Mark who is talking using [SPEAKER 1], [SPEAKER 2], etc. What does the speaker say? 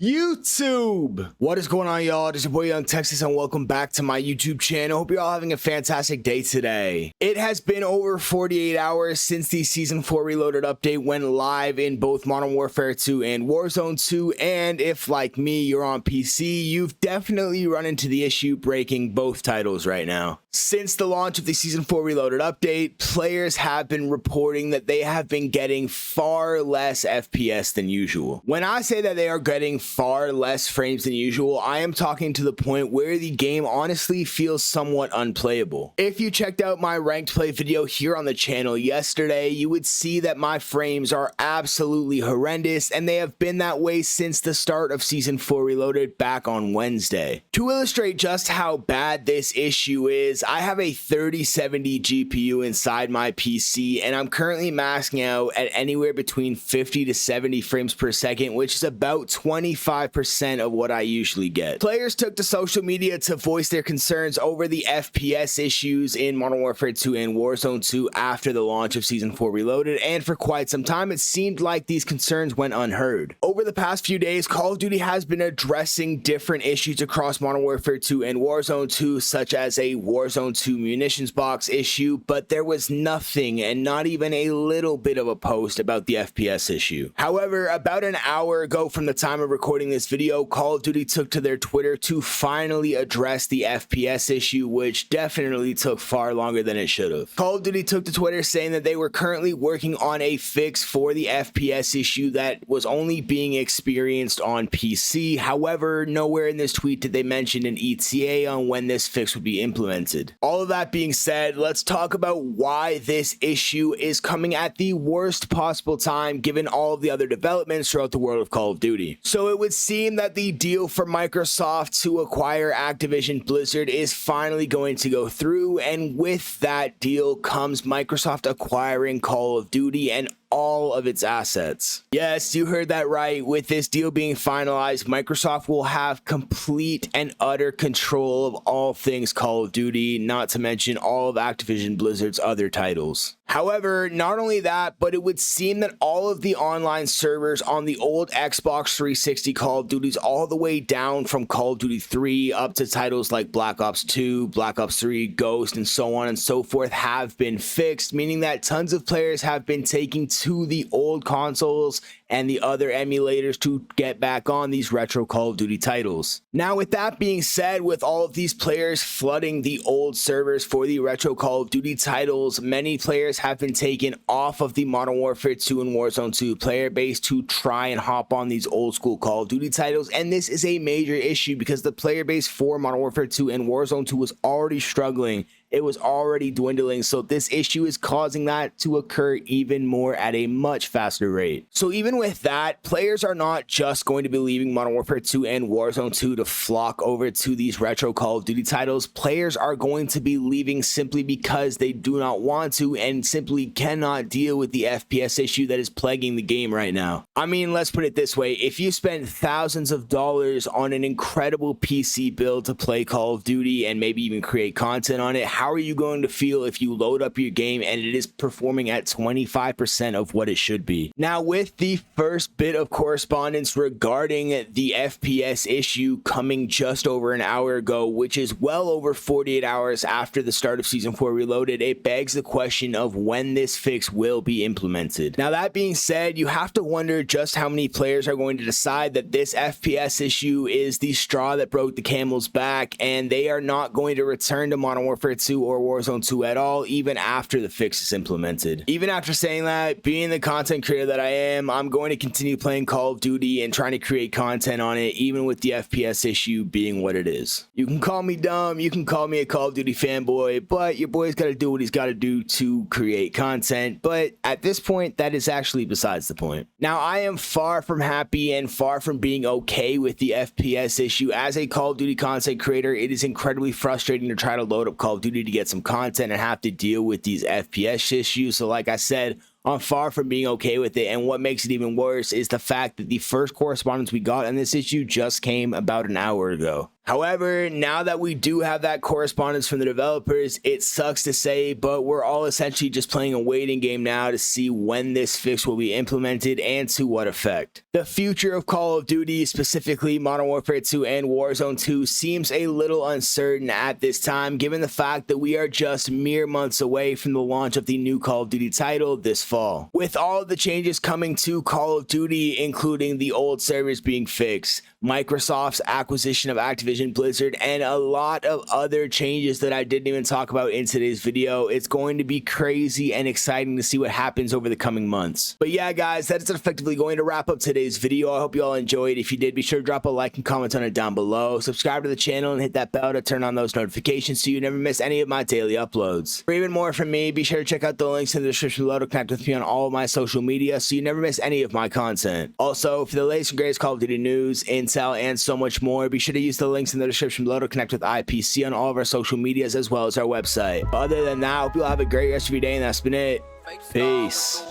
[SPEAKER 1] YouTube! What is going on, y'all? It is your boy Young Texas, and welcome back to my YouTube channel. Hope you're all having a fantastic day today. It has been over 48 hours since the Season 4 Reloaded update went live in both Modern Warfare 2 and Warzone 2, and if, like me, you're on PC, you've definitely run into the issue breaking both titles right now. Since the launch of the Season 4 Reloaded update, players have been reporting that they have been getting far less FPS than usual. When I say that they are getting far less frames than usual, I am talking to the point where the game honestly feels somewhat unplayable. If you checked out my ranked play video here on the channel yesterday, you would see that my frames are absolutely horrendous, and they have been that way since the start of Season 4 Reloaded back on Wednesday. To illustrate just how bad this issue is, I have a 3070 GPU inside my PC, and I'm currently maxing out at anywhere between 50 to 70 frames per second, which is about 25% of what I usually get. Players took to social media to voice their concerns over the FPS issues in Modern Warfare 2 and Warzone 2 after the launch of Season 4 Reloaded, and for quite some time it seemed like these concerns went unheard. Over the past few days, Call of Duty has been addressing different issues across Modern Warfare 2 and Warzone 2, such as a Warzone 2 munitions box issue, but there was nothing, and not even a little bit of a post about the FPS issue. However, about an hour ago from the time of recording this video, Call of Duty took to their Twitter to finally address the FPS issue, which definitely took far longer than it should have. Call of Duty took to Twitter saying that they were currently working on a fix for the FPS issue that was only being experienced on PC. However, nowhere in this tweet did they mention an ETA on when this fix would be implemented. All of that being said, let's talk about why this issue is coming at the worst possible time given all of the other developments throughout the world of Call of Duty. So it would seem that the deal for Microsoft to acquire Activision Blizzard is finally going to go through, and with that deal comes Microsoft acquiring Call of Duty and all of its assets. Yes, you heard that right. With this deal being finalized, Microsoft will have complete and utter control of all things Call of Duty, not to mention all of Activision Blizzard's other titles. However, not only that, but it would seem that all of the online servers on the old Xbox 360 Call of Duties, all the way down from Call of Duty 3 up to titles like Black Ops 2, Black Ops 3, Ghost, and so on and so forth, have been fixed, meaning that tons of players have been taking to the old consoles and the other emulators to get back on these retro Call of Duty titles. Now, with that being said, with all of these players flooding the old servers for the retro Call of Duty titles, many players have been taken off of the Modern Warfare 2 and Warzone 2 player base to try and hop on these old school Call of Duty titles, and this is a major issue because the player base for Modern Warfare 2 and Warzone 2 was already struggling. It was already dwindling, so this issue is causing that to occur even more at a much faster rate. So even with that, players are not just going to be leaving Modern Warfare 2 and Warzone 2 to flock over to these retro Call of Duty titles. Players are going to be leaving simply because they do not want to and simply cannot deal with the FPS issue that is plaguing the game right now. I mean, let's put it this way. If you spend thousands of dollars on an incredible PC build to play Call of Duty and maybe even create content on it, how are you going to feel if you load up your game and it is performing at 25% of what it should be? Now, with the first bit of correspondence regarding the FPS issue coming just over an hour ago, which is well over 48 hours after the start of Season 4 Reloaded, it begs the question of when this fix will be implemented. Now, that being said, you have to wonder just how many players are going to decide that this FPS issue is the straw that broke the camel's back, and they are not going to return to Modern Warfare 2 or Warzone 2 at all, even after the fix is implemented. Even after saying that, being the content creator that I am, I'm going to continue playing Call of Duty and trying to create content on it, even with the FPS issue being what it is. You can call me dumb, you can call me a Call of Duty fanboy, but your boy's got to do what he's got to do to create content. But at this point, that is actually besides the point. Now, I am far from happy and far from being okay with the FPS issue. As a Call of Duty content creator, it is incredibly frustrating to try to load up Call of Duty to get some content and have to deal with these FPS issues. So like I said, I'm far from being okay with it, and what makes it even worse is the fact that the first correspondence we got on this issue just came about an hour ago. However, now that we do have that correspondence from the developers, it sucks to say, but we're all essentially just playing a waiting game now to see when this fix will be implemented and to what effect. The future of Call of Duty, specifically Modern Warfare 2 and Warzone 2, seems a little uncertain at this time, given the fact that we are just mere months away from the launch of the new Call of Duty title this fall. With all of the changes coming to Call of Duty, including the old servers being fixed, Microsoft's acquisition of Activision Blizzard, and a lot of other changes that I didn't even talk about in today's video, it's going to be crazy and exciting to see what happens over the coming months. But yeah, guys, that is effectively going to wrap up today's video. I hope you all enjoyed. If you did, be sure to drop a like and comment on it down below. Subscribe to the channel and hit that bell to turn on those notifications so you never miss any of my daily uploads. For even more from me, be sure to check out the links in the description below to connect with me on all of my social media so you never miss any of my content. Also, for the latest and greatest Call of Duty news, intel, and so much more, be sure to use the links in the description below to connect with IPC on all of our social medias as well as our website. But other than that, I hope you all have a great rest of your day, and that's been it. Peace.